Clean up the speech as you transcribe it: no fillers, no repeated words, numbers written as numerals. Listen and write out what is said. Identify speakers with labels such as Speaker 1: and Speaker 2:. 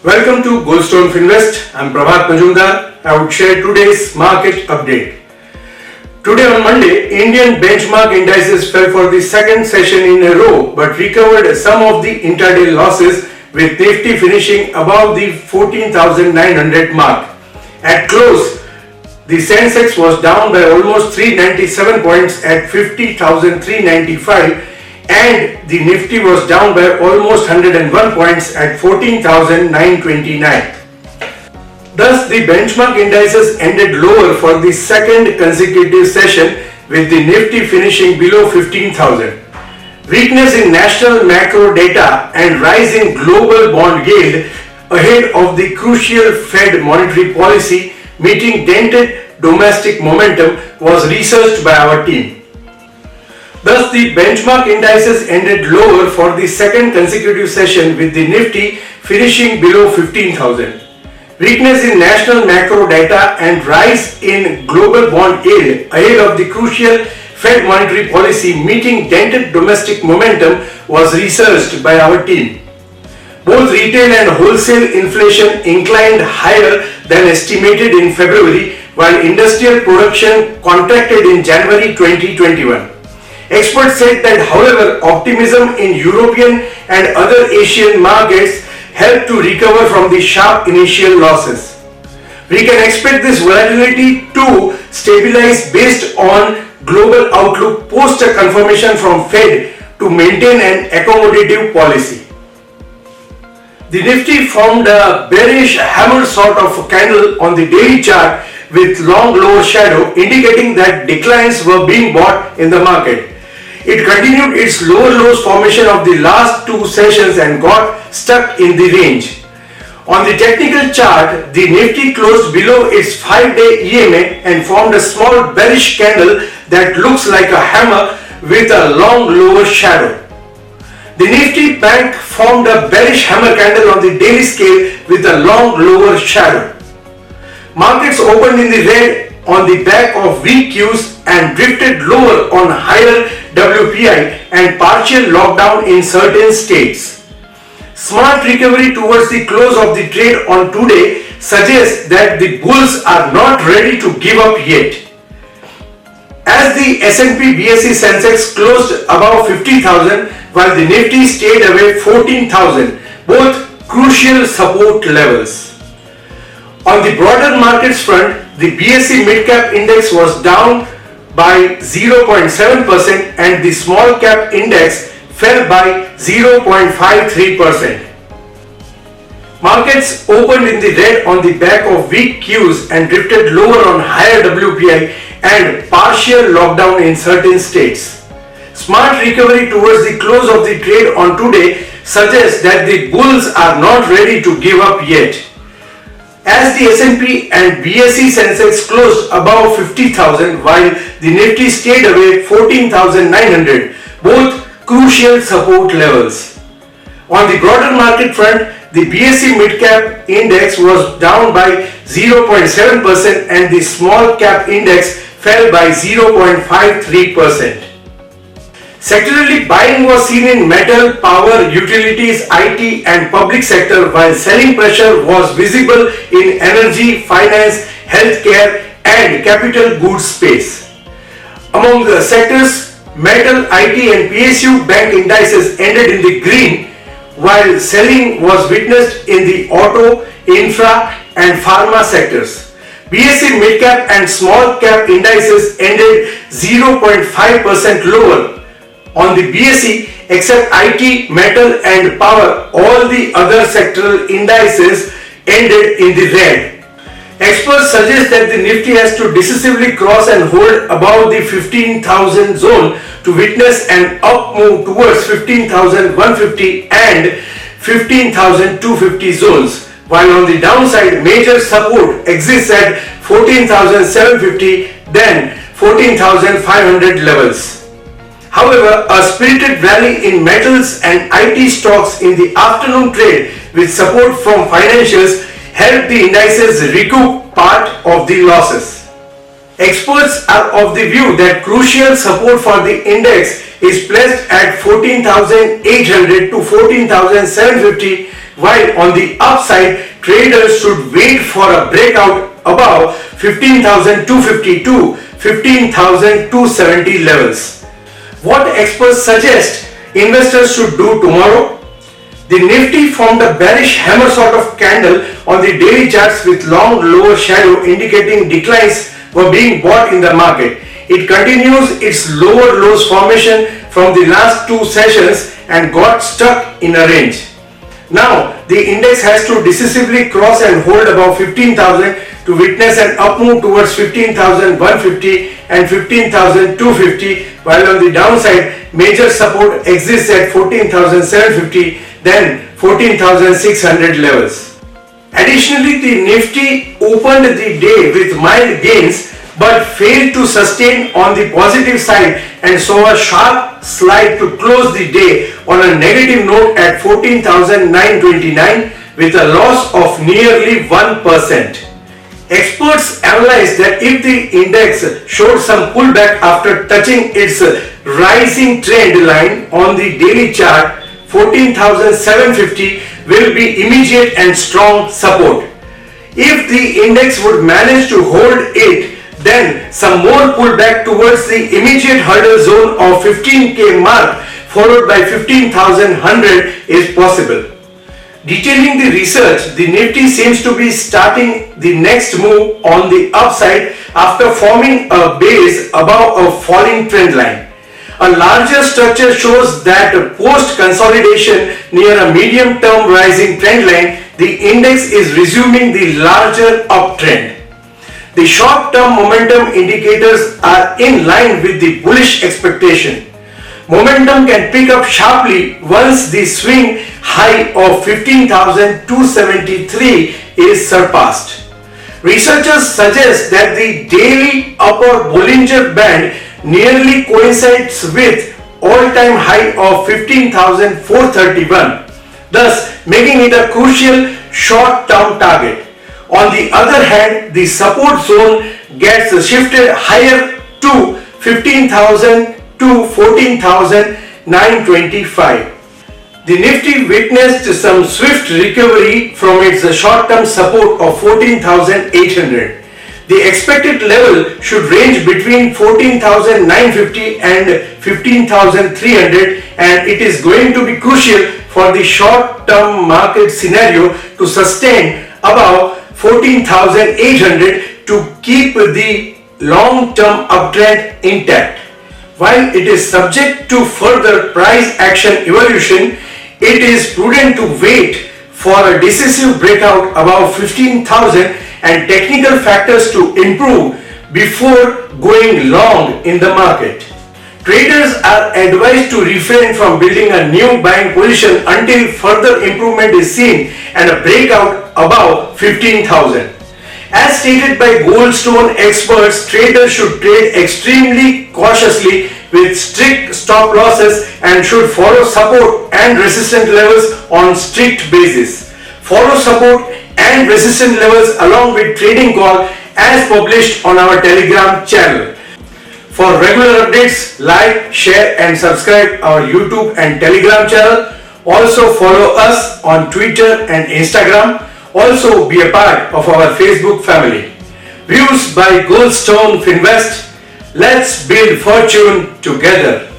Speaker 1: Welcome to Goldstone Finvest. I'm Prabhat Majumdar. I would share today's market update. Today on Monday, Indian benchmark indices fell for the second session in a row but recovered some of the intraday losses with Nifty finishing above the 14,900 mark. At close, the Sensex was down by almost 397 points at 50,395 and the Nifty was down by almost 101 points at 14,929. Thus, the benchmark indices ended lower for the second consecutive session with the Nifty finishing below 15,000. Weakness in national macro data and rise in global bond yield ahead of the crucial Fed monetary policy meeting dented domestic momentum was researched by our team. Thus, the benchmark indices ended lower for the second consecutive session with the Nifty finishing below 15,000. Weakness in national macro data and rise in global bond yield ahead of the crucial Fed monetary policy meeting dented domestic momentum was researched by our team. Both retail and wholesale inflation inclined higher than estimated in February, while industrial production contracted in January 2021. Experts said that, however, optimism in European and other Asian markets helped to recover from the sharp initial losses. We can expect this volatility to stabilize based on global outlook post a confirmation from Fed to maintain an accommodative policy. The Nifty formed a bearish hammer sort of candle on the daily chart with long lower shadow, indicating that declines were being bought in the market. It continued its lower lows formation of the last two sessions and got stuck in the range. On the technical chart, the Nifty closed below its 5-day EMA and formed a small bearish candle that looks like a hammer with a long lower shadow. The Nifty Bank formed a bearish hammer candle on the daily scale with a long lower shadow. Markets opened in the red on the back of weak cues and drifted lower on higher WPI and partial lockdown in certain states. Smart recovery towards the close of the trade on today suggests that the bulls are not ready to give up yet. As the S&P BSE Sensex closed above 50,000 while the Nifty stayed away 14,000, both crucial support levels. On the broader markets front, the BSE Mid-Cap Index was down by 0.7% and the Small Cap Index fell by 0.53%. Markets opened in the red on the back of weak cues and drifted lower on higher WPI and partial lockdown in certain states. Smart recovery towards the close of the trade on today suggests that the bulls are not ready to give up yet. As the S&P and BSE Sensex closed above 50,000 while the Nifty stayed away 14,900, both crucial support levels. On the broader market front, the BSE Mid-Cap Index was down by 0.7% and the Small Cap Index fell by 0.53%. Sectorally, buying was seen in metal, power, utilities, IT and public sector, while selling pressure was visible in energy, finance, healthcare and capital goods space. Among the sectors, metal, IT and PSU bank indices ended in the green, while selling was witnessed in the auto, infra and pharma sectors. BSE mid-cap and small cap indices ended 0.5% lower. On the BSE, except IT, metal and power, all the other sectoral indices ended in the red. Experts suggest that the Nifty has to decisively cross and hold above the 15,000 zone to witness an up move towards 15,150 and 15,250 zones, while on the downside major support exists at 14,750 then 14,500 levels. However, a spirited rally in metals and IT stocks in the afternoon trade with support from financials helped the indices recoup part of the losses. Experts are of the view that crucial support for the index is placed at 14,800 to 14,750 while on the upside, traders should wait for a breakout above 15,250 to 15,270 levels. What experts suggest investors should do tomorrow? The Nifty formed a bearish hammer sort of candle on the daily charts with long lower shadow indicating declines were being bought in the market. It continues its lower lows formation from the last two sessions and got stuck in a range. Now the index has to decisively cross and hold above 15,000 to witness an up move towards 15,150 and 15,250, while on the downside major support exists at 14,750 then 14,600 levels. Additionally, the Nifty opened the day with mild gains but failed to sustain on the positive side and saw a sharp slide to close the day on a negative note at 14,929 with a loss of nearly 1%. Experts analyze that if the index showed some pullback after touching its rising trend line on the daily chart, 14,750 will be immediate and strong support. If the index would manage to hold it, then some more pullback towards the immediate hurdle zone of 15k mark followed by 15,100 is possible. Detailing the research, the Nifty seems to be starting the next move on the upside after forming a base above a falling trend line. A larger structure shows that post-consolidation near a medium-term rising trend line, the index is resuming the larger uptrend. The short-term momentum indicators are in line with the bullish expectation. Momentum can pick up sharply once the swing high of 15,273 is surpassed. Researchers suggest that the daily upper Bollinger Band nearly coincides with all-time high of 15,431, thus making it a crucial short-term target. On the other hand, the support zone gets shifted higher to 15,000 to 14,925. The Nifty witnessed some swift recovery from its short-term support of 14,800. The expected level should range between 14,950 and 15,300, and it is going to be crucial for the short-term market scenario to sustain above 14,800 to keep the long-term uptrend intact. While it is subject to further price action evolution, it is prudent to wait for a decisive breakout above 15,000 and technical factors to improve before going long in the market. Traders are advised to refrain from building a new buying position until further improvement is seen and a breakout above 15,000. As stated by Goldstone experts, traders should trade extremely cautiously with strict stop losses and should follow support and resistance levels on strict basis. Follow support and resistance levels along with trading call as published on our Telegram channel. For regular updates, like, share and subscribe our YouTube and Telegram channel. Also follow us on Twitter and Instagram. Also be a part of our Facebook family. Views by Goldstone Finvest. Let's build fortune together.